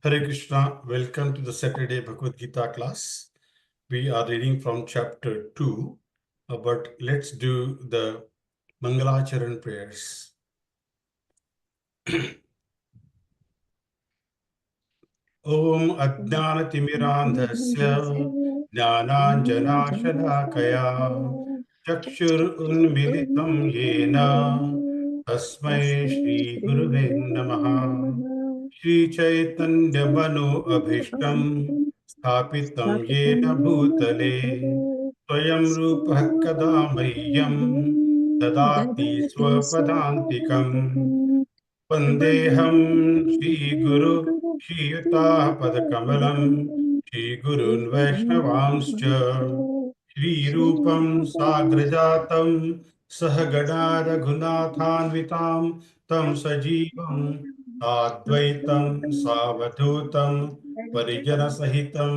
Hare Krishna, welcome to the Saturday Bhagavad Gita class. We are reading from chapter 2, but let's do the Mangalacharan prayers. Om Ajnanatimmirandhasya Jnananjanashalakaya Chakshur Unmilitam Yena Tasmai Shri Guruve Namaha Shri Chaitanya Mano Abhishtam Sthapitam Yena Bhutale Swayam Rupah Kada Mahyam Dadati Swapadantikam Vandeham Shri Guru Shri Yuta Padakamalam Shri Gurun Vaishnavamscha Shri Rupam Sagrajatam Sahagada Raghunathanvitam Tam Sajivam Advaitam Savadhutam Parijana Sahitam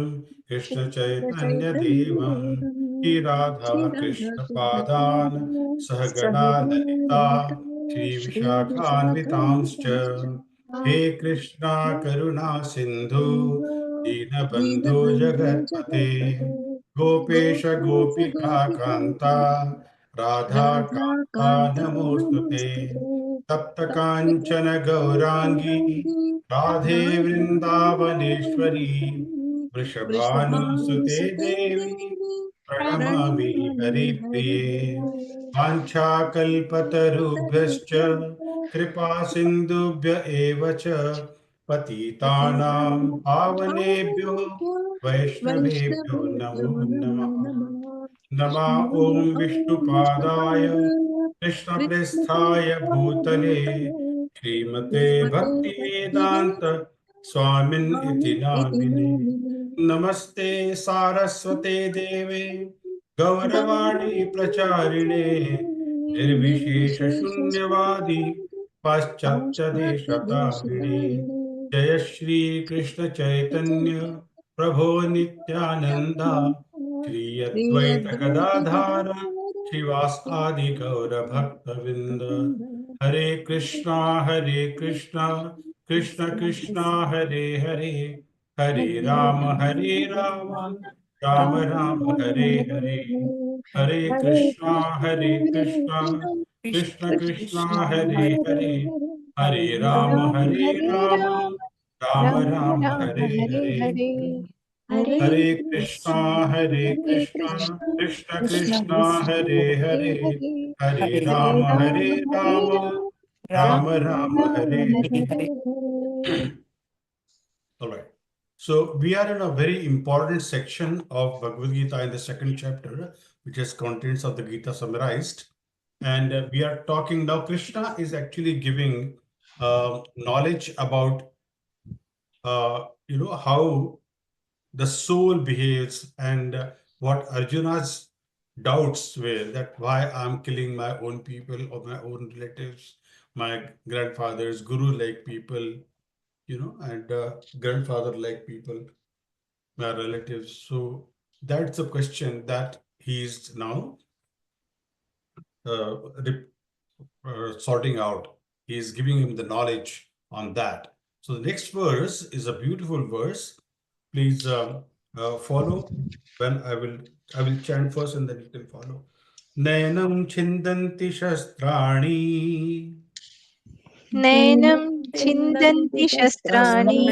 Krishna Chaitanya Devam Shri Radha Krishna Padan Sahagada Lalita Shri Vishakhanvitamscha He Krishna Karuna Sindhu Dinabandhu Jagatpate Gopesha Gopika Kanta Radha Kanta Namostute Tapta Kanchana Gaurangi Radhe Vrindavaneshwari Vrishabhanu Sute Devi Pranamami Hari Priye वाञ्छाकल्पतरुभ्यश्च कृपा सिन्धुभ्य एव च पतितानां पावनेभ्यो वैष्णवेभ्यो नमो नमः नमः ॐ विष्णुपादाय कृष्णप्रेष्ठाय भूतले श्रीमते भक्तिवेदान्त स्वामिन् इति नामिने नमस्ते सारस्वते देवे गौरवाणी प्रचारिणे निर्विशेष शून्यवादी पाश्चात्य देशतारिणे जय श्री कृष्ण चैतन्य प्रभो नित्यानंदा श्री अद्वैत गदाधार श्रीवासादि गौर भक्तविंद हरे Krishna Krishna Krishna Hare Hare Hare Ram Ram Ram Hare Hare Hare Krishna Krishna Krishna Hare Hare Hare Ram Ram Ram Hare Hare Hare Krishna Krishna Krishna Hare Hare Hare Ram Ram Ram Hare Hare. All right. So we are in a very important section of Bhagavad Gita in the second chapter, which is contents of the Gita summarized. And we are talking now, Krishna is actually giving knowledge about, how the soul behaves and what Arjuna's doubts were, that why I'm killing my own people or my own relatives, my grandfathers, guru-like people, and grandfather-like people, my relatives. So that's the question that he's now uh, sorting out. He is giving him the knowledge on that. So the next verse is a beautiful verse. Please follow. When I will chant first, and then you can follow. Nainam chindanti shastrani. नैनं छिन्दन्ति शस्त्राणि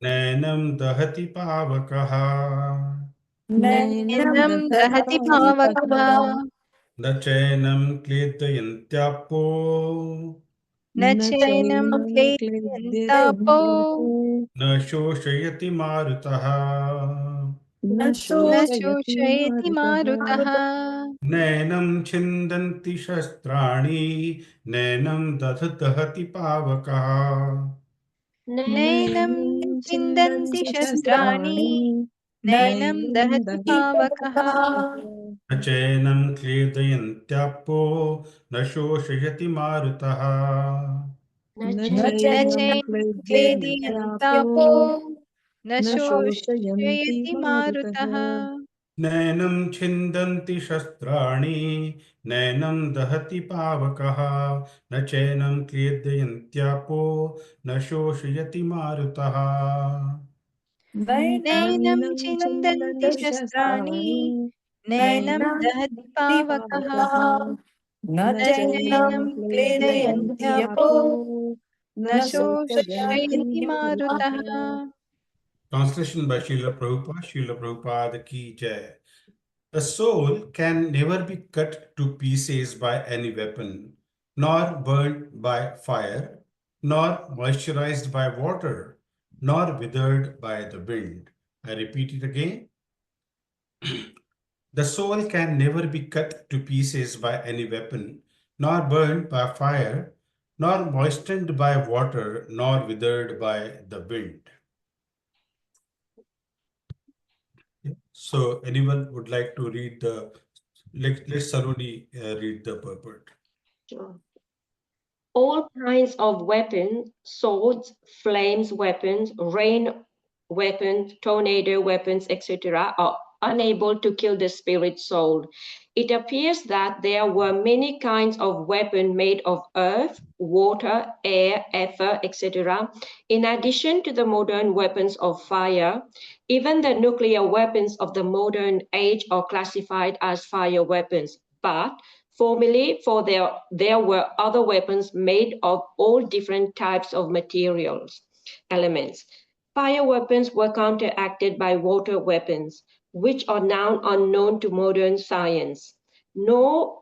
Nainam dahati pavakaha. नैनं दहति पावकः न चैनम क्लेदयन्त्यापो. न चैनं क्लेदयन्तापो न शोषयति मारुतः. न शोषयति मारुतः नैनं छिन्दन्ति शस्त्राणि नैनं दहति पावकः. नैनं छिन्दन्ति शस्त्राणि नैनं दहति पावकः न चैनं क्लेदयन्त्यापो न शोषयति मारुतः. न चैनं क्लेदयन्तापो न शोषयति मारुतः नैनं छिन्दन्ति शस्त्राणि नैनं दहति पावकः न चैनं क्लेदयन्त्यापो न शोषयति मारुतः नैनं छिन्दन्ति शस्त्राणि नैनं दहति पावकः न चैनं क्लेदयन्त्यापो न शोषयति मारुतः. Translation by Srila Prabhupada. Srila Prabhupada ki jai. The soul can never be cut to pieces by any weapon, nor burnt by fire, nor moisturized by water, nor withered by the wind. I repeat it again. The soul can never be cut to pieces by any weapon, nor burned by fire, nor moistened by water, nor withered by the wind. So, anyone would like to read the, let's Saruni read the purport. Sure. All kinds of weapons, swords, flames weapons, rain weapons, tornado weapons, etc., are unable to kill the spirit soul. It appears that there were many kinds of weapons made of earth, water, air, ether, etc. In addition to the modern weapons of fire, even the nuclear weapons of the modern age are classified as fire weapons. But formerly, there were other weapons made of all different types of materials, elements. Fire weapons were counteracted by water weapons, which are now unknown to modern science. Nor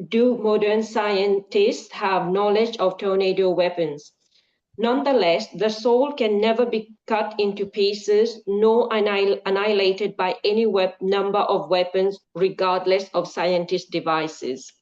do modern scientists have knowledge of tornado weapons. Nonetheless, the soul can never be cut into pieces nor annihilated by any number of weapons, regardless of scientist devices.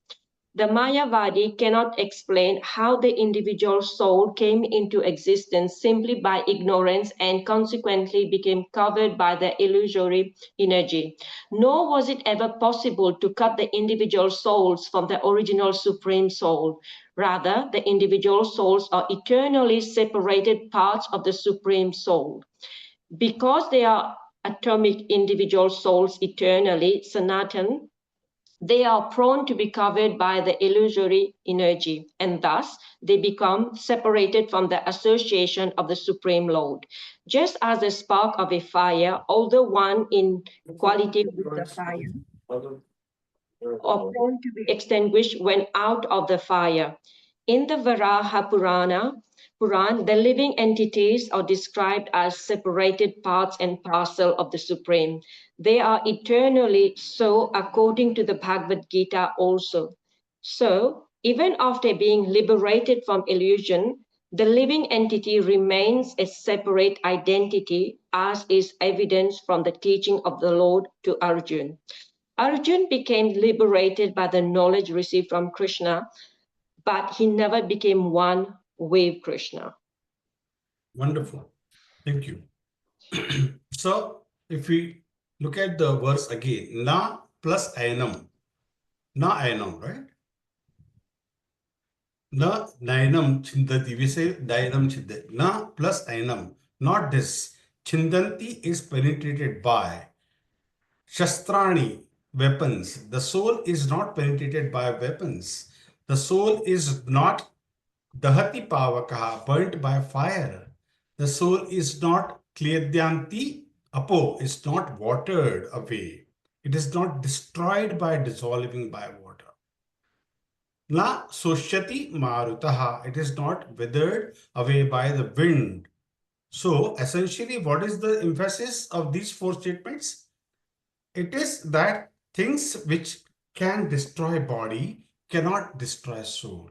The Mayavadi cannot explain how the individual soul came into existence simply by ignorance and consequently became covered by the illusory energy. Nor was it ever possible to cut the individual souls from the original Supreme Soul. Rather, the individual souls are eternally separated parts of the Supreme Soul. Because they are atomic individual souls eternally, Sanatan, they are prone to be covered by the illusory energy, and thus they become separated from the association of the Supreme Lord. Just as the spark of a fire, although one in quality with the fire, are prone to be extinguished when out of the fire. In the Varaha Puran, the living entities are described as separated parts and parcel of the Supreme. They are eternally so according to the Bhagavad Gita also. So, even after being liberated from illusion, the living entity remains a separate identity, as is evidenced from the teaching of the Lord to Arjuna. Arjuna became liberated by the knowledge received from Krishna, but he never became one with Krishna. Wonderful. Thank you. So, if we look at the verse again, na plus ainam, na ainam, right? Na nainam chindati. We say dainam chindati. Na plus ainam, not this. Chindanti is penetrated by. Shastrani, weapons. The soul is not penetrated by weapons. The soul is not dahati pavakaha, burnt by fire. The soul is not kliyadyanti apo, is not watered away. It is not destroyed by dissolving by water. Na soshati marutaha, it is not withered away by the wind. So essentially, what is the emphasis of these four statements? It is that things which can destroy body cannot destroy soul.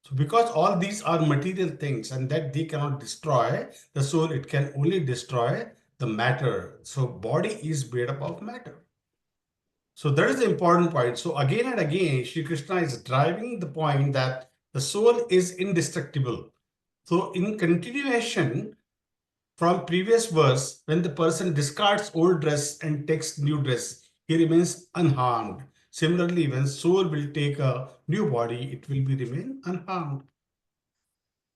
So because all these are material things and that they cannot destroy the soul, it can only destroy the matter. So body is made up of matter. So that is the important point. So again and again, Shri Krishna is driving the point that the soul is indestructible. So in continuation, from previous verse, when the person discards old dress and takes new dress, he remains unharmed. Similarly, when soul will take a new body, it will be remain unharmed.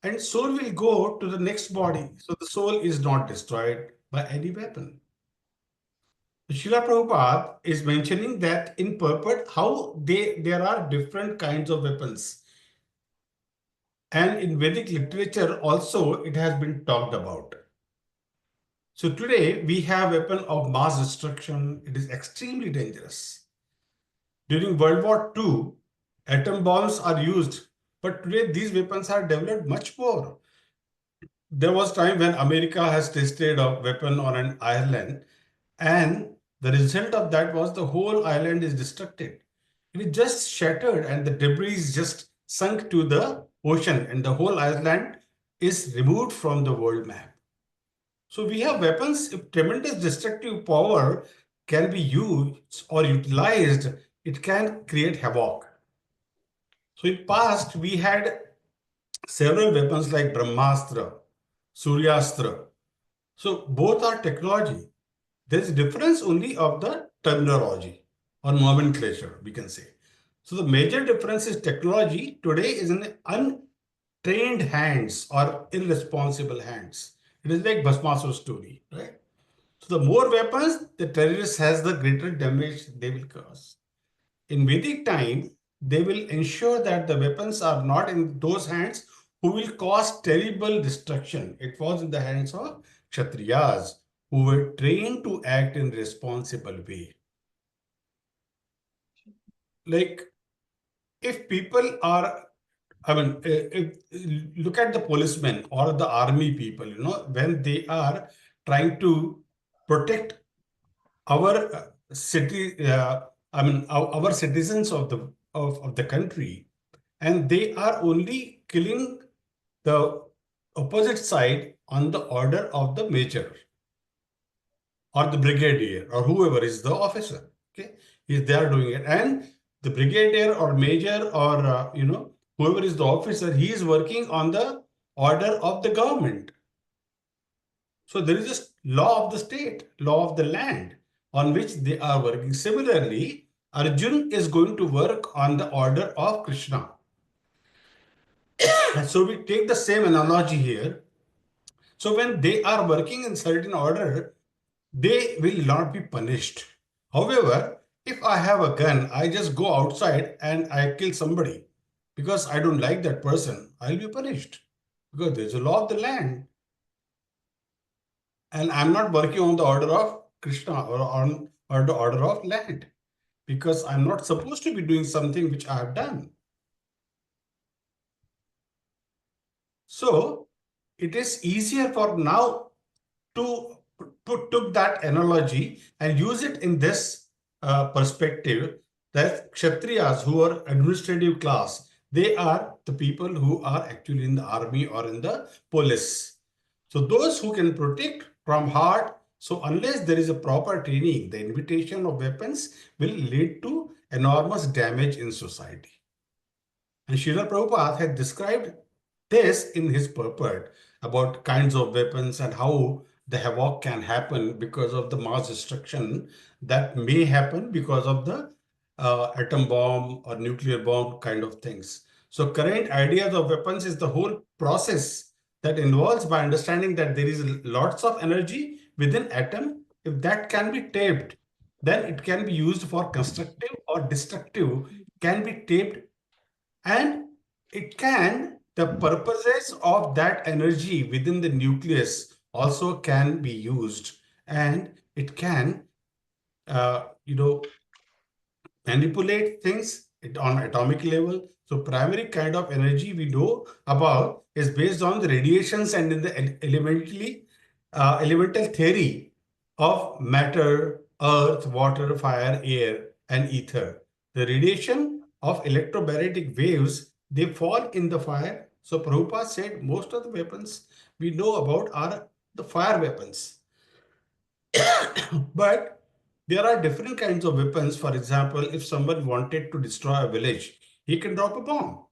And soul will go to the next body. So the soul is not destroyed by any weapon. Srila Prabhupada is mentioning that in purport how there are different kinds of weapons. And in Vedic literature also it has been talked about. So today we have weapon of mass destruction. It is extremely dangerous. During World War II, atom bombs are used, but today these weapons are developed much more. There was time when America has tested a weapon on an island, and the result of that was the whole island is destructed. It is just shattered, and the debris just sunk to the ocean, and the whole island is removed from the world map. So we have weapons. If tremendous destructive power can be used or utilized, it can create havoc. So in past we had several weapons like Brahmastra, Suryastra. So both are technology. There is difference only of the terminology or nomenclature, we can say. So the major difference is technology today is in untrained hands or irresponsible hands. It is like Bhasmasura story, right? So the more weapons the terrorist has, the greater damage they will cause. In Vedic time, they will ensure that the weapons are not in those hands who will cause terrible destruction. It was in the hands of Kshatriyas who were trained to act in responsible way. Like if people are, if, look at the policemen or the army people, when they are trying to protect our city, our citizens of the country, and they are only killing the opposite side on the order of the major or the brigadier or whoever is the officer. Okay, if they are doing it, and the brigadier or major or whoever is the officer, he is working on the order of the government. So there is a law of the state, law of the land on which they are working. Similarly, Arjun is going to work on the order of Krishna. And so we take the same analogy here. So when they are working in certain order, they will not be punished. However, if I have a gun, I just go outside and I kill somebody because I don't like that person, I'll be punished because there's a law of the land. And I'm not working on the order of Krishna or the order of land because I'm not supposed to be doing something which I have done. So it is easier for now to took that analogy and use it in this perspective that Kshatriyas who are administrative class, they are the people who are actually in the army or in the police. So those who can protect from heart. So unless there is a proper training, the invitation of weapons will lead to enormous damage in society. And Srila Prabhupada had described this in his purport about kinds of weapons and how the havoc can happen because of the mass destruction that may happen because of the atom bomb or nuclear bomb kind of things. So current ideas of weapons is the whole process that involves by understanding that there is lots of energy within atom. If that can be tapped, then it can be used for constructive or destructive, can be tapped, and it can, the purposes of that energy within the nucleus also can be used, and it can you know manipulate things on atomic level. So primary kind of energy we know about is based on the radiations and in the elemental theory of matter, earth, water, fire, air, and ether. The radiation of electromagnetic waves, they fall in the fire. So Prabhupada said most of the weapons we know about are the fire weapons. But there are different kinds of weapons. For example, if someone wanted to destroy a village, he can drop a bomb.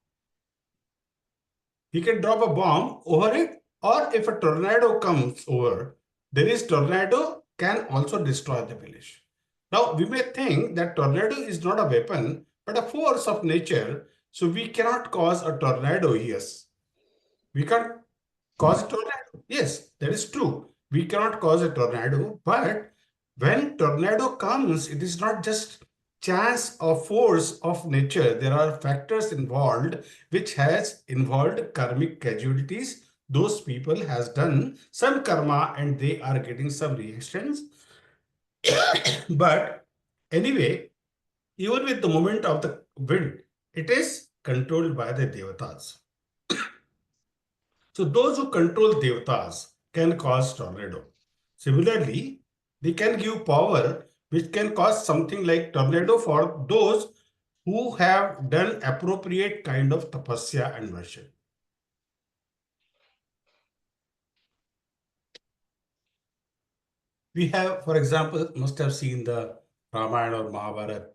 He can drop a bomb over it, or if a tornado comes over, there is tornado can also destroy the village. Now, we may think that tornado is not a weapon, but a force of nature. So we cannot cause a tornado. Yes, we can't cause a tornado. Yes, that is true. We cannot cause a tornado, but When tornado comes, it is not just chance or force of nature. There are factors involved which has involved karmic casualties. Those people has done some karma and they are getting some reactions. But anyway, even with the movement of the wind, it is controlled by the devatas. So those who control devatas can cause tornado. Similarly, they can give power which can cause something like tornado for those who have done appropriate kind of tapasya and worship. We have, for example, must have seen the Ramayana or Mahabharata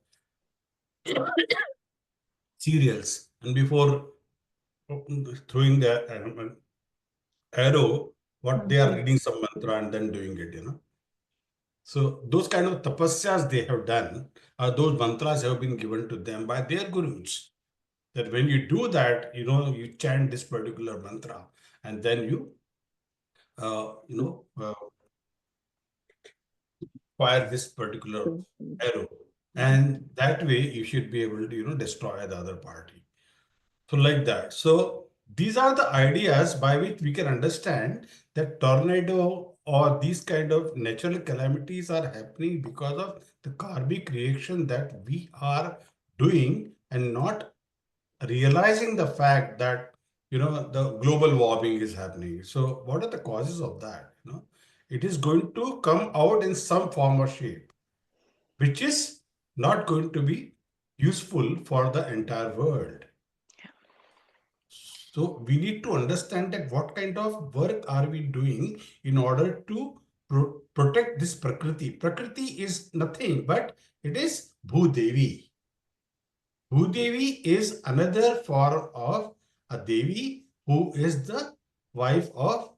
serials, and before throwing the arrow, what they are Mhm. reading some mantra and then doing it, So those kind of tapasyas they have done, those mantras have been given to them by their gurus. That when you do that, you chant this particular mantra, and then you, fire this particular arrow, and that way you should be able to, destroy the other party. So like that. So these are the ideas by which we can understand that tornado or these kind of natural calamities are happening because of the karmic reaction that we are doing and not realizing the fact that the global warming is happening. So what are the causes of that? It is going to come out in some form or shape, which is not going to be useful for the entire world. So we need to understand that what kind of work are we doing in order to protect this Prakriti. Prakriti is nothing but it is Bhudevi. Bhudevi is another form of a Devi who is the wife of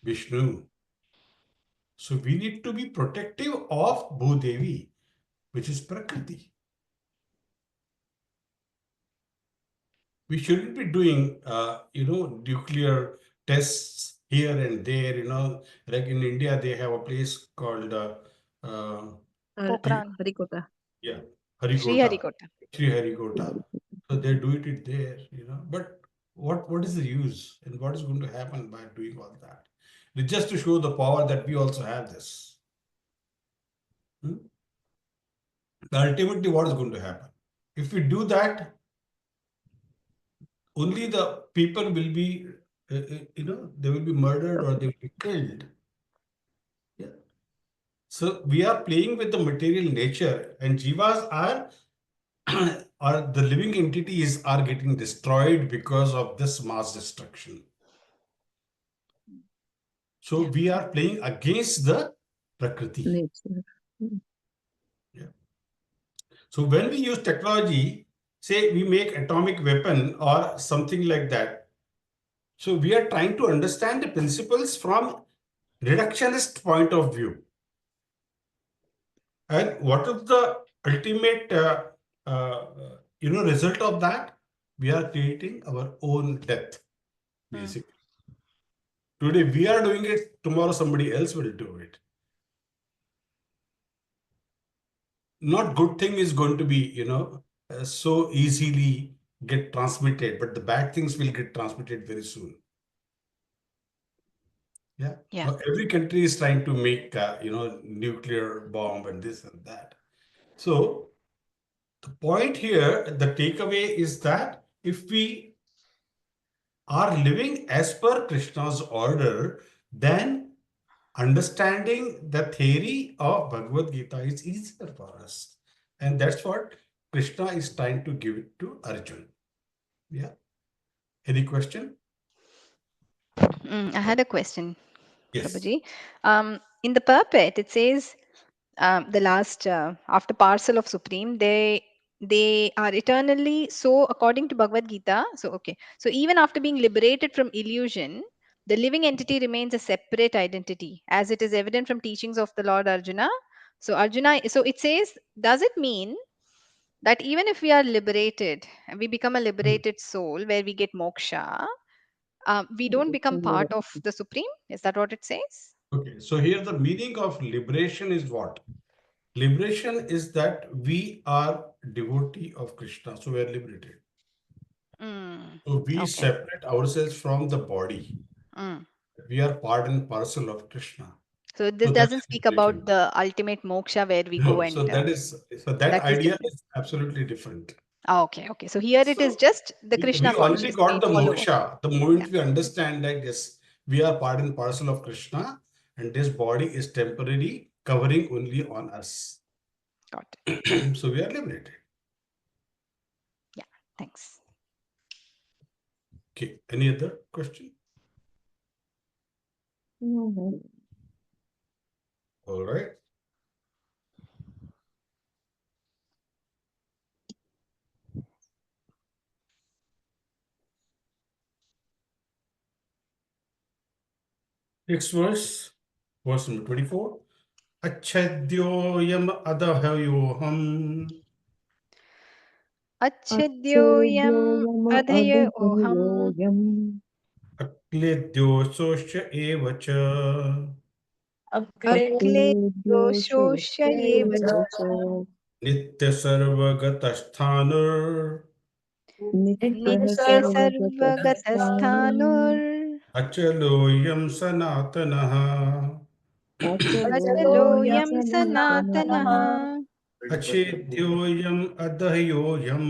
Vishnu. So we need to be protective of Bhudevi, which is Prakriti. We shouldn't be doing nuclear tests here and there. Like in India they have a place called uh, Hari- Hari- Harikota. yeah, Sri Harikota, Harikota. Sri Harikota. So they do it there, but what is the use and what is going to happen by doing all that? It's just to show the power that we also have this. Hmm? Ultimately what is going to happen if we do that? Only the people will be, they will be murdered or they will be killed. Yeah. So we are playing with the material nature, and jivas are, or the living entities are getting destroyed because of this mass destruction. So Yeah. we are playing against the prakriti. Nature. Mm. Yeah. So when we use technology, say we make atomic weapon or something like that. So we are trying to understand the principles from reductionist point of view. And what is the ultimate, uh, result of that? We are creating our own death, Mm. basically. Today we are doing it, tomorrow somebody else will do it. Not good thing is going to be, so easily get transmitted, but the bad things will get transmitted very soon. Yeah. Yeah. Now every country is trying to make, nuclear bomb and this and that. So the point here, the takeaway is that if we are living as per Krishna's order, then understanding the theory of Bhagavad Gita is easier for us. And that's what Krishna is trying to give it to Arjuna. Yeah. Any question? I had a question, Yes. Prabhuji. In the purport, it says the last after parcel of supreme, they are eternally so according to Bhagavad Gita. So okay, so even after being liberated from illusion, the living entity remains a separate identity, as it is evident from teachings of the Lord Arjuna. So Arjuna, so it says, does it mean that even if we are liberated, we become a liberated soul where we get moksha, we don't become part of the supreme? Is that what it says? Okay, so here the meaning of liberation is what? Liberation is that we are devotee of Krishna, so we are liberated. Mm. So we Okay. separate ourselves from the body. Mm. We are part and parcel of Krishna. So this So that doesn't is speak about liberation. the ultimate moksha where we go No, so and that is so that that is idea different. is absolutely different. Ah, okay, okay. So here it is So just the we Krishna already conscious got we the follow. moksha the Yeah, moment we understand that yes, we are part and parcel of Krishna, and this body is temporary, covering only on us. got it. So we are liberated. Yeah, thanks. Okay, any other question? Mhm. All right. Next verse number 24. Achadyoyam adahyoham Achidyoyam अच्छेद्योऽयम् adhayoham अदृतयोऽयम् akledyososhya evacha akledyoshoshayev अक्लेद्योऽशोष्येव च nitya sarvagatasthanur नित्यः nitya सर्वगतस्थाणुः sarvagatasthánur achaloyam sanatanaha अचलोऽयं achaloyam सनातनः sanatanaha achedyoyam adahyoyam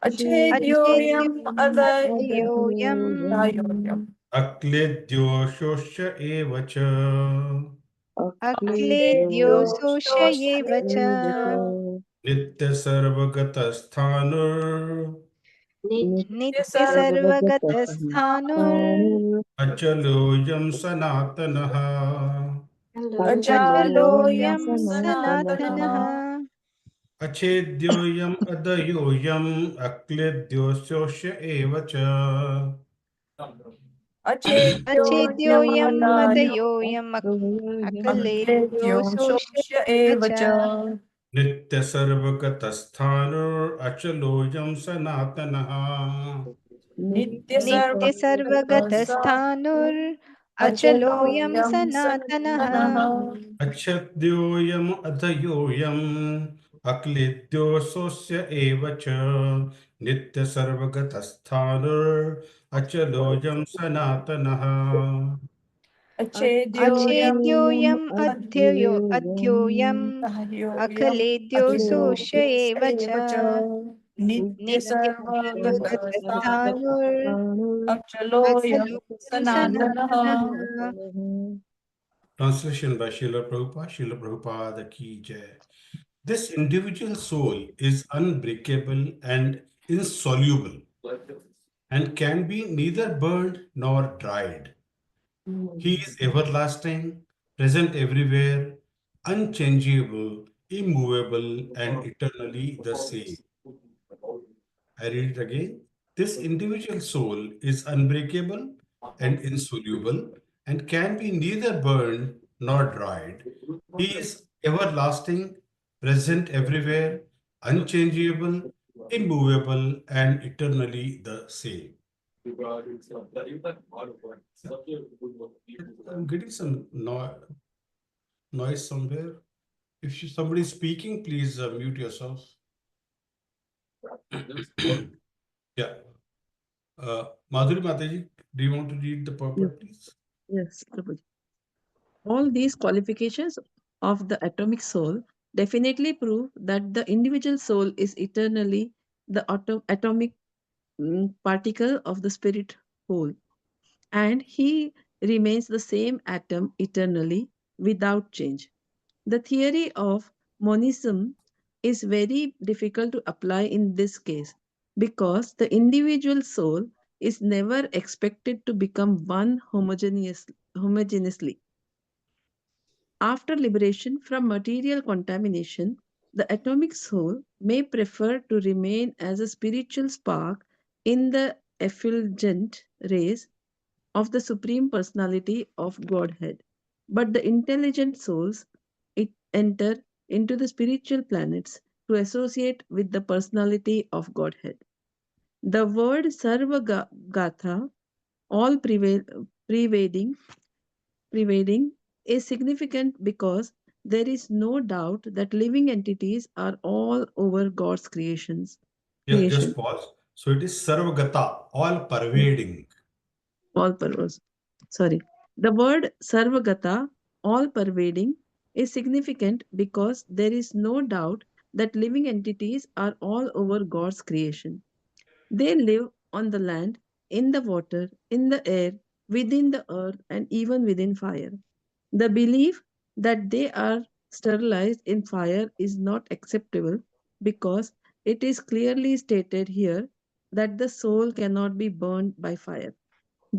अच्छेद्योऽयम् achedyoyam adhayoyam अदह्योऽयम् akledyososhya evacha akledyoshoshayev cha अक्लेद्योऽशोष्येव च nitya sarvagatasthanur nitya sarvagatasthánur नित्यसर्वगतस्थाणुः achaloyam sanatanaha अचलोऽयं achaloyam सनातनः sanatanaha अच्छेद्योऽयम् अदयोऽयम् अक्लेद्योऽशोष्य एव च achedyoyam adhayoyam अक्लेद्योऽयम् akledyoshoshayev cha नित्यसर्वगतस्थाणुर् अचलोऽयं सनातनः nitya नित्यसर्वगतस्थाणुः sarvagatasthánur achaloyam sanatanaha अच्छद्योऽयम् अधयोऽयम् अक्लेद्योऽशोष्य एव च नित्यसर्वगतस्थाणुर् अचलोऽयं सनातनः अच्छेद्योऽयम् achedyoyam adhyoyam अध्ययोऽयम् akledyososhyayev cha nitya sarvagatasthánur नित्यसर्वगतस्थाणुः achaloyam sanatanaha. Translation by Srila Prabhupada. Srila Prabhupada ki jai. This individual soul is unbreakable and insoluble and can be neither burned nor dried. He is everlasting, present everywhere, unchangeable, immovable, and eternally the same. I read it again. This individual soul is unbreakable and insoluble and can be neither burned nor dried. He is everlasting, present everywhere, unchangeable, immovable, and eternally the same. I'm getting some noise somewhere. If somebody is speaking, please mute yourself. Yeah. Madhuri Mataji, do you want to read the Yes, purport, please? yes, Prabhuji. All these qualifications of the atomic soul definitely prove that the individual soul is eternally the atomic particle of the spirit whole, and he remains the same atom eternally without change. The theory of monism is very difficult to apply in this case because the individual soul is never expected to become one homogeneously. After liberation from material contamination, the atomic soul may prefer to remain as a spiritual spark in the effulgent rays of the Supreme Personality of Godhead. But the intelligent souls it enter into the spiritual planets to associate with the personality of Godhead. The word Sarvagatha, all pervading, prevailing is significant because there is no doubt that living entities are all over God's Yeah, just creation. pause. So it is Sarvagata, all Mm. pervading. All purpose. Sorry. The word Sarvagata, all pervading, is significant because there is no doubt that living entities are all over God's creation. They live on the land, in the water, in the air, within the earth, and even within fire. The belief that they are sterilized in fire is not acceptable because it is clearly stated here that the soul cannot be burned by fire.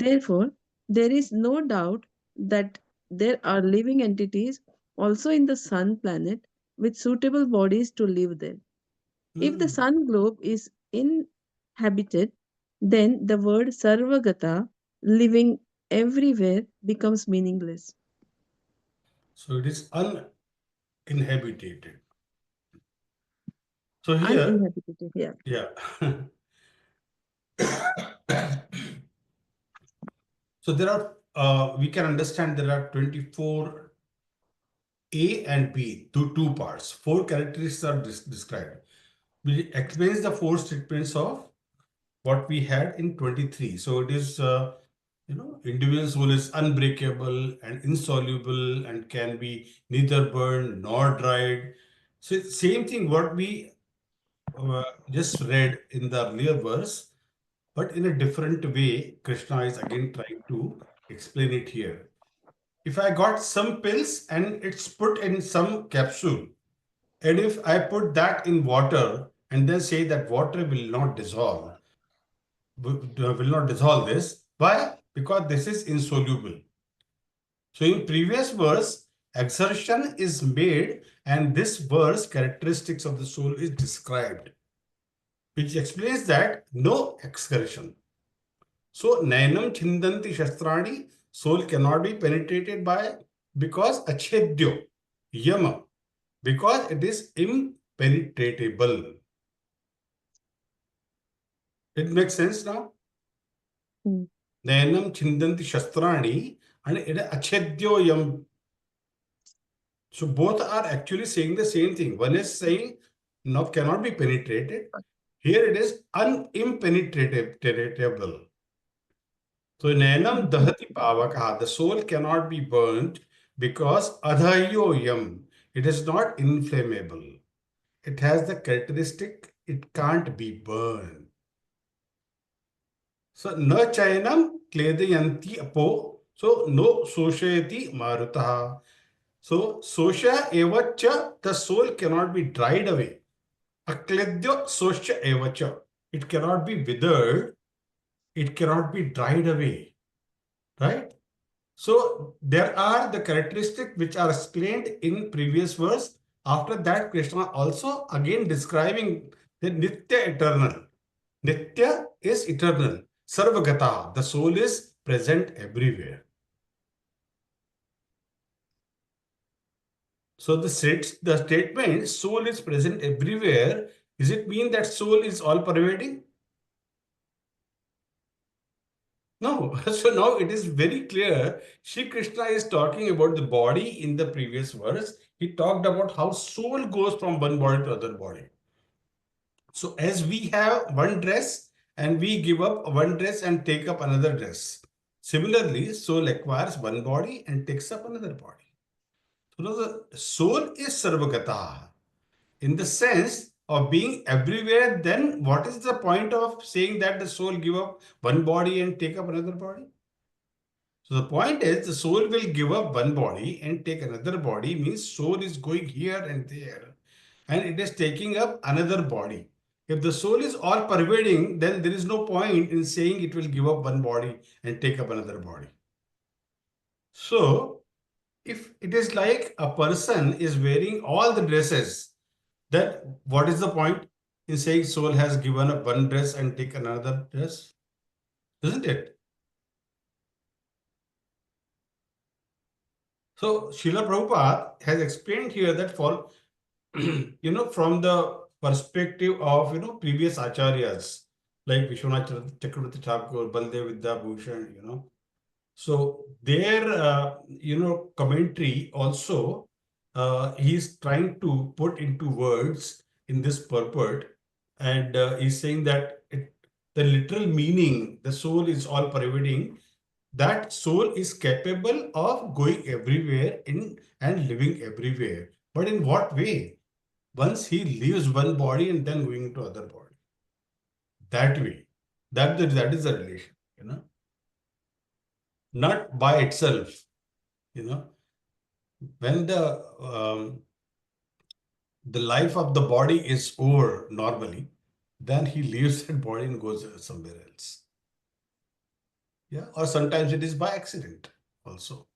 Therefore, there is no doubt that there are living entities also in the sun planet with suitable bodies to live there. If the Hmm. sun globe is inhabited, then the word Sarvagata, living everywhere, becomes meaningless. So it is uninhabited. So here, Uninhabited, yeah. yeah. So there are, we can understand there are 24 A and B, two parts. Four characteristics are described. We explains the four statements of what we had in 23. So it is, individual soul is unbreakable and insoluble and can be neither burned nor dried. So it's same thing what we just read in the earlier verse, but in a different way, Krishna is again trying to explain it here. If I got some pills and it's put in some capsule, and if I put that in water and then say that water will not dissolve this. Why? Because this is insoluble. So in previous verse, exertion is made and this verse, characteristics of the soul is described, which explains that no excursion. So nainam chindanti shastrani, soul cannot be penetrated by because achedyo, yama, because it is impenetratable. It makes sense now? Hmm. Nainam chindanti shastrani and it achedyo yam. So both are actually saying the same thing. One is saying no cannot be penetrated. Here it is unimpenetratable. So nainam dahati pavakaha. The soul cannot be burnt because adhayo yam. It is not inflammable. It has the characteristic it can't be burned. So na chayanam kledayanti apo. So no soshayati marutaha. So sosha evacha, the soul cannot be dried away. Akledyo sosha evacha. It cannot be withered. It cannot be dried away. Right? So there are the characteristics which are explained in previous verse. After that, Krishna also again describing the Nitya eternal. Nitya is eternal. Sarvagata, the soul is present everywhere. So the statement soul is present everywhere, does it mean that soul is all pervading? No. So now it is very clear. Shri Krishna is talking about the body in the previous verse. He talked about how soul goes from one body to other body. So as we have one dress and we give up one dress and take up another dress. Similarly, soul acquires one body and takes up another body. So now the soul is sarvagata. In the sense of being everywhere, then what is the point of saying that the soul give up one body and take up another body? So the point is the soul will give up one body and take another body, means soul is going here and there and it is taking up another body. If the soul is all pervading, then there is no point in saying it will give up one body and take up another body. So if it is like a person is wearing all the dresses, then what is the point in saying soul has given up one dress and taken another dress? Isn't it? So Srila Prabhupada has explained here that for from the perspective of previous acharyas like Vishwanath Chakravarti Thakur, Baldev Vidya Bhushan, So their commentary also, he's trying to put into words in this purport, and he's saying that the literal meaning, the soul is all pervading. That soul is capable of going everywhere in and living everywhere. But in what way? Once he leaves one body and then going to other body. That way. That is the relation, not by itself. You know, when the life of the body is over normally, then he leaves that body and goes somewhere else. Yeah, or sometimes it is by accident also.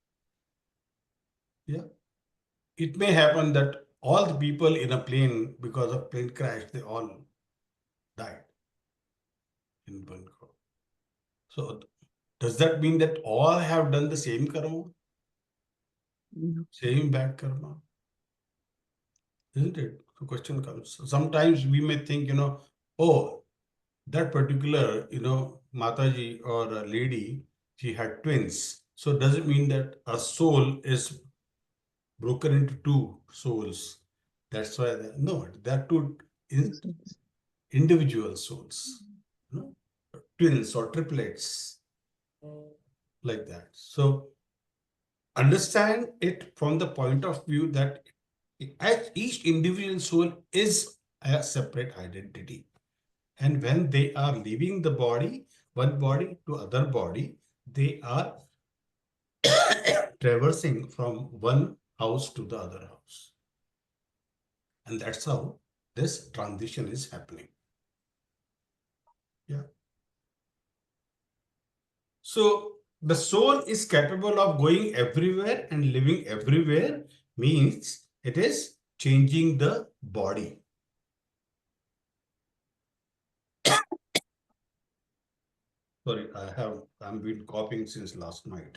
Yeah, it may happen that all the people in a plane, because of plane crash, they all died in one go. So does that mean that all have done the same karma, No. same bad karma? Isn't it? The question comes. Sometimes we may think, oh, that particular, Mataji or a lady, she had twins. So does it mean that a soul is broken into two souls? That's why, no, they're two individual souls, twins or triplets, like that. So understand it from the point of view that each individual soul is a separate identity. And when they are leaving the body, one body to other body, they are traversing from one house to the other house. And that's how this transition is happening. Yeah. So the soul is capable of going everywhere and living everywhere, means it is changing the body. Sorry, I'm been coughing since last night.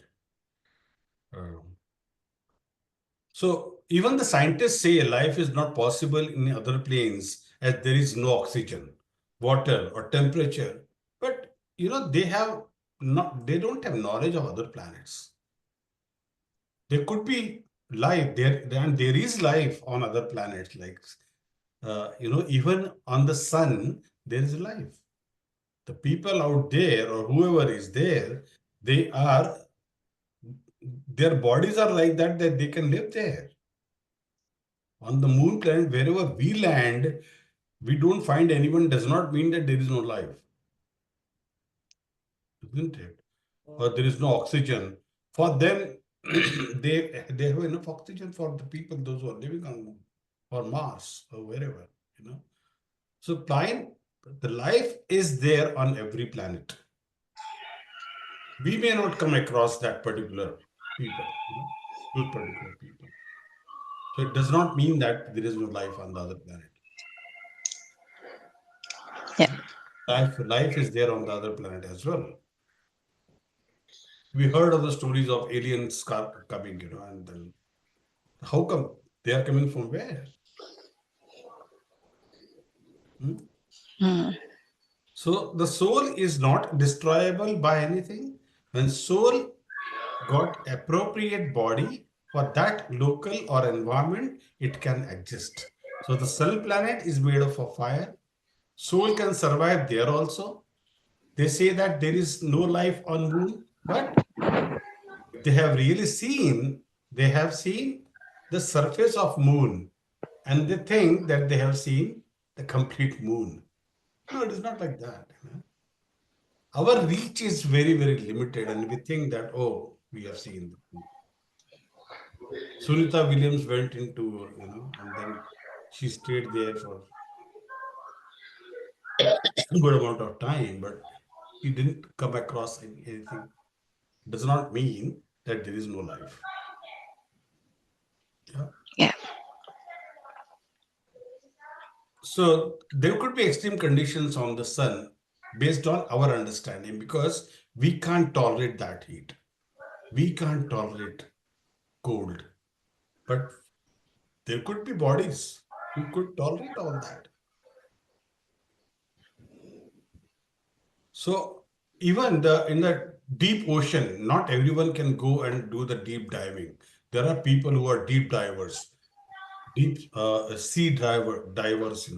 So even the scientists say life is not possible in other planes as there is no oxygen, water, or temperature. But they don't have knowledge of other planets. There could be life there, and there is life on other planets, like even on the sun, there is life. The people out there or whoever is there, they are their bodies are like that they can live there. On the moon planet, wherever we land, we don't find anyone, does not mean that there is no life, isn't it? Or there is no oxygen. For them, they have enough oxygen for the people, those who are living on moon or Mars or wherever, So the life is there on every planet. We may not come across that particular people, those particular people. So it does not mean that there is no life on the other planet. Yeah. Life is there on the other planet as well. We heard of the stories of aliens coming, and then how come they are coming from where? Hmm? Hmm. So the soul is not destroyable by anything. When soul got appropriate body for that local or environment, it can exist. So the cell planet is made of a fire. Soul can survive there also. They say that there is no life on moon, but if they have really seen, they have seen the surface of moon, and they think that they have seen the complete moon. No, it is not like that. Our reach is very, very limited, and we think that, oh, we have seen the moon. Sunita Williams went into, and then she stayed there for a good amount of time, but she didn't come across anything. Does not mean that there is no life. Yeah. Yeah. So there could be extreme conditions on the sun based on our understanding, because we can't tolerate that heat. We can't tolerate cold. But there could be bodies who could tolerate all that. So even in the deep ocean, not everyone can go and do the deep diving. There are people who are deep divers, deep sea divers,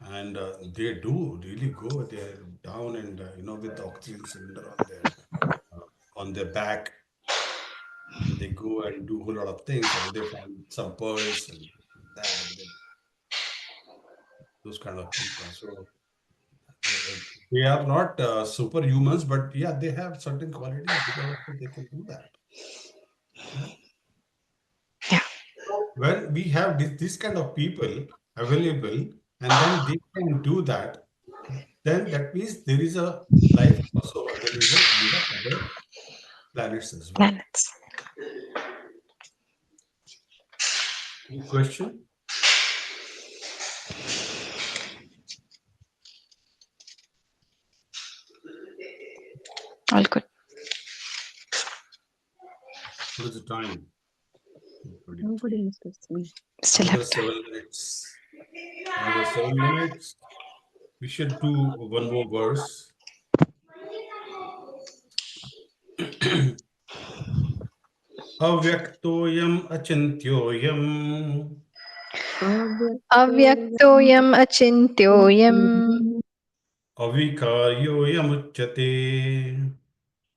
and they do really go there down and with the oxygen cylinder on their back, and they go and do a whole lot of things, and they find some pearls and that, and then those kind of people. So uh, they are not superhumans, but yeah, they have certain qualities because of which they can do that. Yeah. Yeah. So when we have this kind of people available, and then they can do that, then that means there is a life also available on the other planets as well. Planets. Any question? All good. What is the time? 23. Nobody must have sleep. Still Another have time. 7 minutes. Another 7 minutes. We should do one more verse. Avyaktoyam achintyoyam Avyaktoyam achintyoyam avikaryoyamuchyate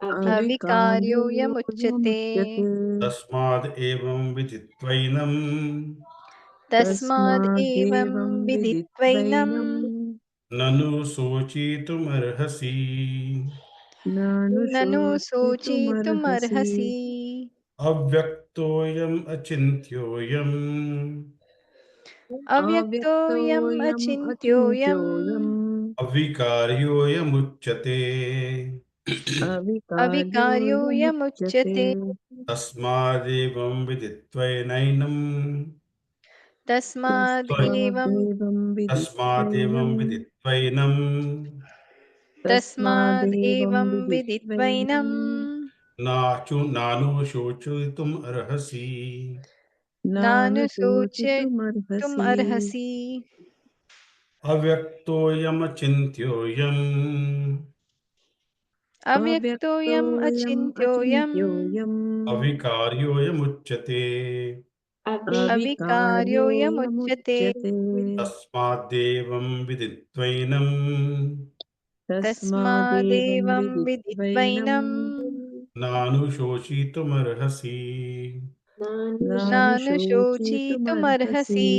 avikaryoyam uchyate tasmad evam viditvainam tasmad evam तस्मादेवं viditvainam विदित्वैनं nanu sochitumarhasi. nanu sochitum नानुशोचितुमर्हसि arhasi. Avyaktoyam achintyoyam Avyaktoyam अव्यक्तोऽयम् achintyoyam अचिन्त्योऽयम् avikaryoyamuchyate avikaryoyam अविकार्योऽयमुच्यते uchyate tasmadevam viditvainainam. tasmad Sorry, evam तस्मादेवं tasmadevam विदित्वैनं viditvainam tasmad तस्मादेवं evam viditvainam विदित्वैनं nanu shochitum arhasi. nanu sochitum नानुशोचितुमर्हसि arhasi. Avyaktoyam achintyoyam Avyaktoyam अव्यक्तोऽयम् achintyoyam अचिन्त्योऽयम् avikaryoyamuchyate avikaryoyam uchyate अविकार्योऽयमुच्यते tasmadevam viditvainam तस्मादेवं tasmadevam विदित्वैनं viditvainam nanu shochitum arhasi. nanu sochitum नानुशोचितुमर्हसि arhasi.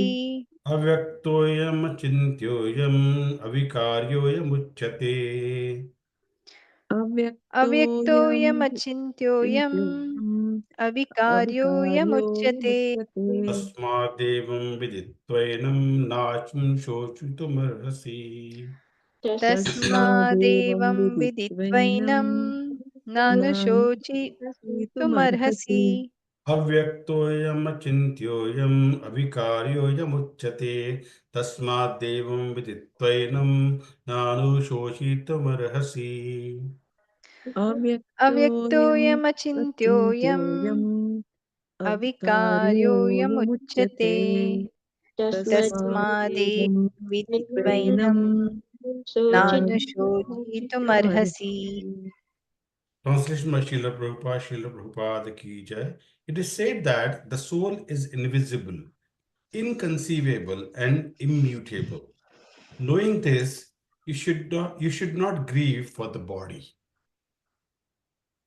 Avyaktoyam achintyoyam avikaryoyamuchyate Avyaktoyam अव्यक्तोऽयम् achintyoyam चिन्त्योऽयम् avikaryoyam uchyate अविकार्योऽयमुच्यते tasmadevam viditvainam nachum shochitumarhasi. तस्मादेवं tasmadevam विदित्वैनं viditvainam nanu sochitum नानुशोचितुमर्हसि arhasi. Avyaktoyam achintyoyam avikaryoyamuchyate tasmadevam viditvainam nanu shochitumarhasi. अव्यक्तोऽयम् Avyaktoyam achintyoyam अचिन्त्योऽयम् avikaryoyam uchyate अविकार्योऽयमुच्यते tasmadevam तस्मादेवं viditvainam विदित्वैनं nanu sochitum arhasi. नानुशोचितुमर्हसि Translation by Srila Prabhupada ki jai. It is said that the soul is invisible, inconceivable, and immutable. Knowing this, you should not grieve for the body.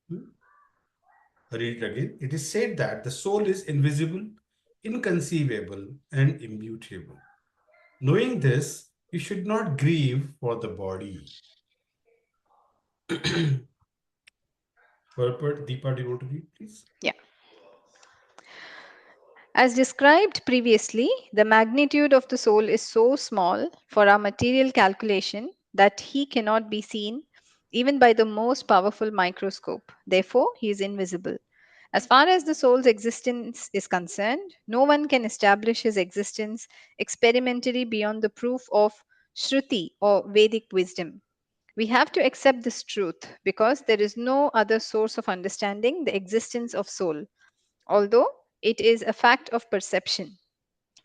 Hmm? I read it again. It is said that the soul is invisible, inconceivable, and immutable. Knowing this, you should not grieve for the body. Purport, Deepa, do you want to read, please? Yeah. As described previously, the magnitude of the soul is so small for our material calculation that he cannot be seen even by the most powerful microscope. Therefore, he is invisible. As far as the soul's existence is concerned, no one can establish his existence experimentally beyond the proof of Shruti or Vedic wisdom. We have to accept this truth because there is no other source of understanding the existence of soul, although it is a fact of perception.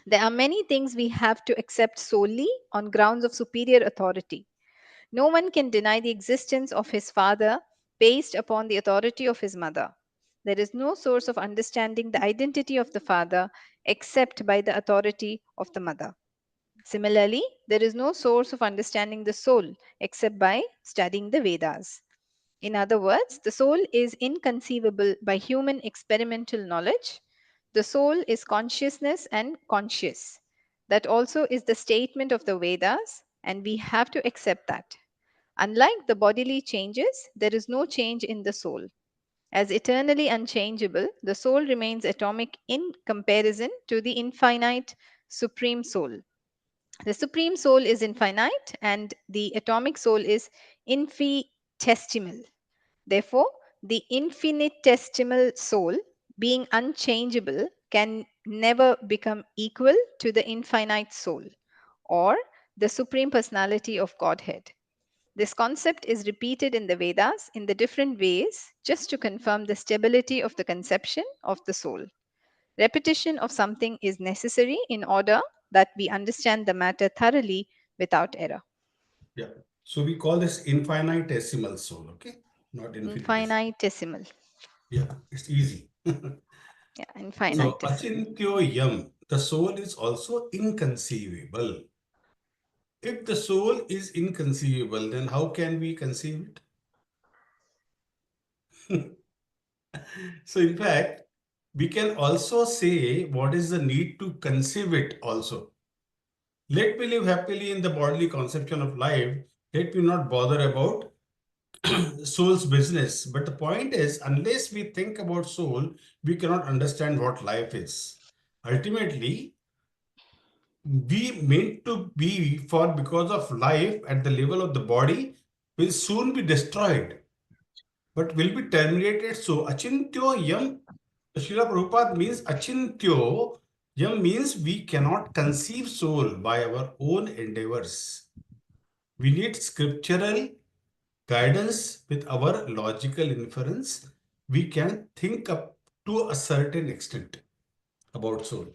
There are many things we have to accept solely on grounds of superior authority. No one can deny the existence of his father based upon the authority of his mother. There is no source of understanding the identity of the father except by the authority of the mother. Similarly, there is no source of understanding the soul except by studying the Vedas. In other words, the soul is inconceivable by human experimental knowledge. The soul is consciousness and conscious. That also is the statement of the Vedas, and we have to accept that. Unlike the bodily changes, there is no change in the soul. As eternally unchangeable, the soul remains atomic in comparison to the infinite supreme soul. The supreme soul is infinite, and the atomic soul is infinitesimal. Therefore, the infinitesimal soul, being unchangeable, can never become equal to the infinite soul or the supreme personality of Godhead. This concept is repeated in the Vedas in the different ways just to confirm the stability of the conception of the soul. Repetition of something is necessary in order that we understand the matter thoroughly without error. Yeah. So we call this infinitesimal soul, okay? Not infinitesimal. Infinitesimal. Yeah, it's easy. Yeah, So infinitesimal. achintyo yam, the soul is also inconceivable. If the soul is inconceivable, then how can we conceive it? So in fact, we can also say what is the need to conceive it also. Let me live happily in the bodily conception of life. Let me not bother about soul's business. But the point is, unless we think about soul, we cannot understand what life is. Ultimately, we meant to be for because of life at the level of the body will soon be destroyed, but will be terminated. So, achintyo yam, Srila Prabhupada means achintyo yam means we cannot conceive soul by our own endeavors. We need scriptural guidance with our logical inference. We can think up to a certain extent about soul.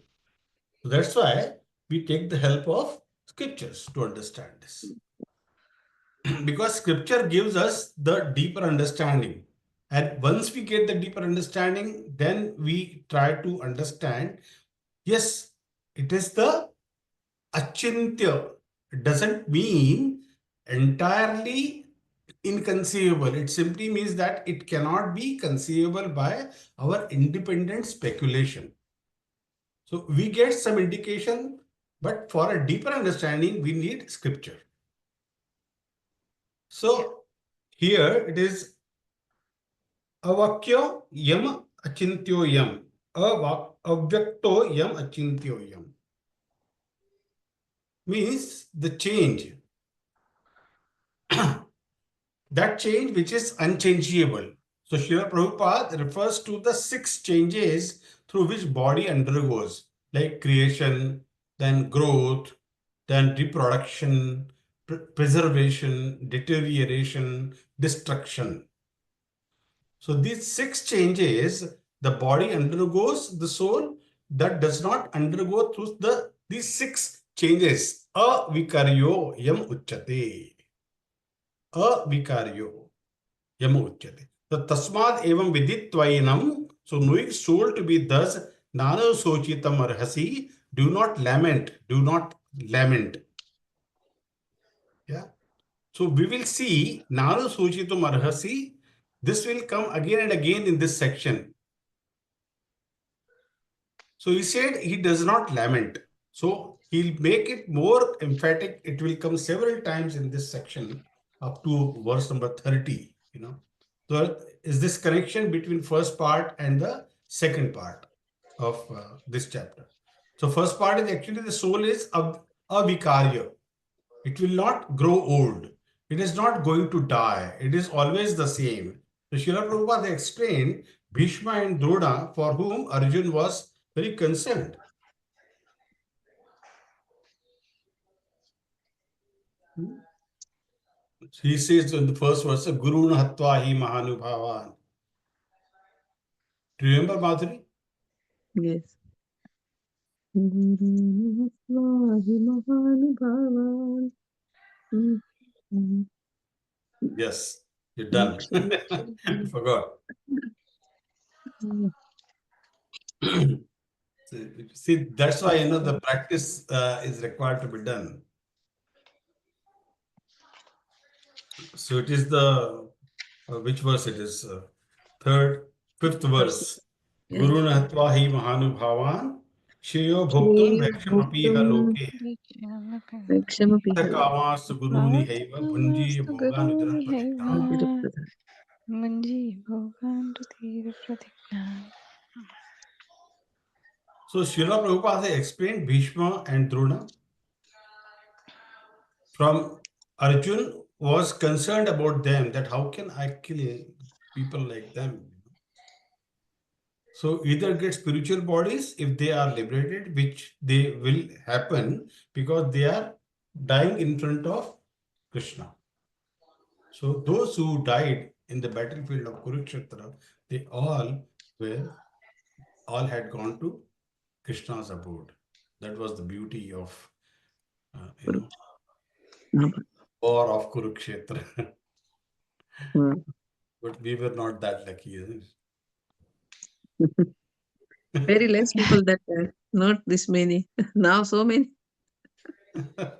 So that's why we take the help of scriptures to understand this. Because scripture gives us the deeper understanding. And once we get the deeper understanding, then we try to understand. Yes, it is the achintya. It doesn't mean entirely inconceivable. It simply means that it cannot be conceivable by our independent speculation. So we get some indication, but for a deeper understanding, we need scripture. Yeah. So here it is avakyo yam achintyo yam. Avyakto yam achintyo yam. Means the change. That change which is unchangeable. So Srila Prabhupada refers to the six changes through which body undergoes, like creation, then growth, then reproduction, preservation, deterioration, destruction. So these six changes the body undergoes, the soul that does not undergo through these six changes. Avikaryo yam uchyate. Avikaryo. Yamuchyate. The Tasmad evam viditvainam. So knowing soul to be thus, nano sochitam arhasi. Do not lament. Do not lament. Yeah. So we will see nano sochitam arhasi. This will come again and again in this section. So he said he does not lament. So he'll make it more emphatic. It will come several times in this section up to verse number 30. So is this connection between first part and the second part of this chapter? So first part is actually the soul is avikarya. It will not grow old. It is not going to die. It is always the same. So Srila Prabhupada explained Bhishma and Drona for whom Arjun was very concerned. He says in the first verse, Guru Hatva hi Mahanubhavan. Do you remember, Madhuri? Yes. Guru Swahi Mahanubhavan. Mm, mm. Yes. You're done. Forgot. See, that's why the practice is required to be done. So it is the which verse it is? Third, fifth verse. Yeah. Guru Nahatva hi Mahanubhavan Shreyo Bhoktum Shreya Vakshamapih bhuktam Loke vakshamapi halo. Sakavas Guruni Haiva Bhunji Namastu Bhoganudra Guruni Pratikna. Haiva Munji Bhogan Rudhira Pratigna. So Srila Prabhupada has explained Bhishma and Drona. From Arjun was concerned about them, that how can I kill people like them? So either get spiritual bodies if they are liberated, which they will happen because they are dying in front of Krishna. So those who died in the battlefield of Kurukshetra, they all had gone to Krishna's abode. That was the beauty of, Guru. Namaha. war of Kurukshetra. Hmm. But we were not that lucky, isn't Very less people that time. Not this many. Now so many. it?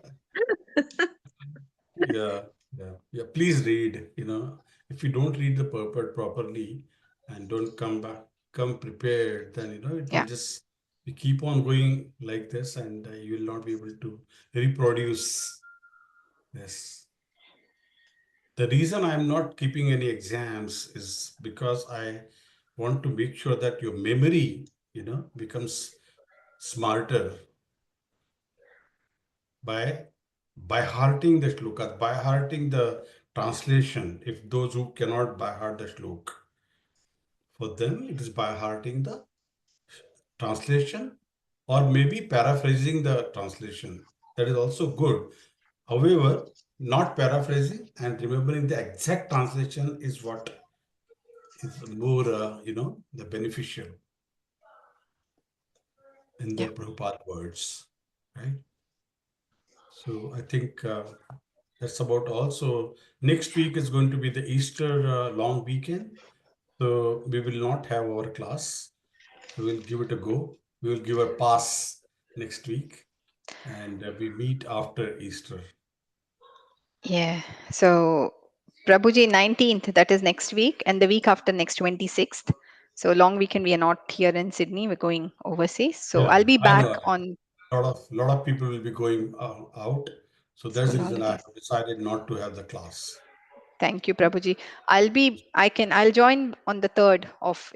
Yeah, yeah. Please read. If you don't read the purport properly and don't come prepared, then it will Yeah, just you keep on going like this, and you will not be able to reproduce this. The reason I'm not keeping any exams is because I want to make sure that your memory, becomes smarter by by hearting the shlokas, by hearting the translation. If those who cannot by heart the shlok, for them it is by hearting the translation or maybe paraphrasing the translation. That is also good. However, not paraphrasing and remembering the exact translation is what is more, the beneficial in the yeah, Prabhupada words, right? So I think that's about all. So next week is going to be the Easter long weekend. So we will not have our class. So we'll give it a go. We will give a pass next week, and we meet after Easter. yeah. So Prabhuji 19th, that is next week, and the week after next 26th. So long weekend, we are not here in Sydney. We're going overseas. So Yeah, I'll be I back know. on A lot of people will be going out. So that's school the reason I holidays. have decided not to have the class. Thank you, Prabhuji. I'll join on the 3rd of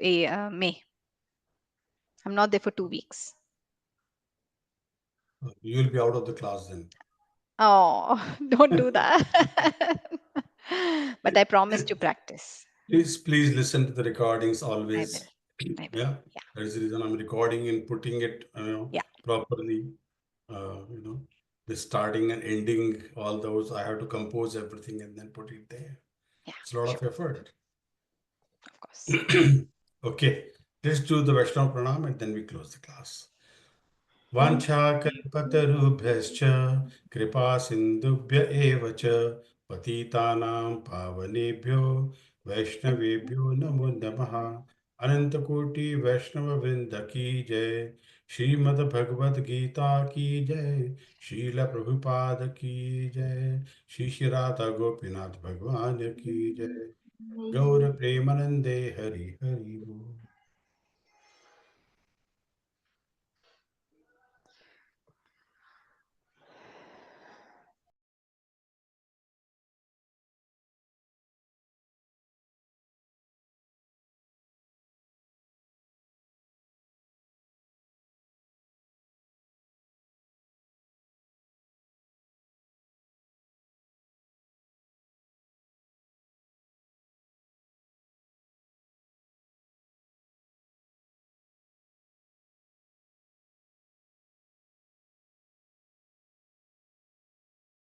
May. I'm not there for 2 weeks. You will be out of the class then. Oh, don't do that. But I promise to practice. Please listen to the recordings I will. always. I will. Yeah, Yeah. that is the reason I'm recording and putting it, Yeah. properly. The starting and ending, all those I have to compose everything and then put it there. Yeah. It's a lot of Sure. effort. Of course. Okay, let's do the Vaishnava Pranam and then we close the class. Hmm. वाञ्छाकल्पतरुभ्यश्च कृपा सिन्धुभ्य एव च पतितानां पावनेभ्यो वैष्णवेभ्यो नमो नमः। अनंतकोटि वैष्णववृंद की जय। श्रीमद् भगवद गीता की जय। श्रील प्रभुपाद की जय। श्री श्री राधा गोपीनाथ भगवान की जय। गौर प्रेमानंदे हरि हरि बोल।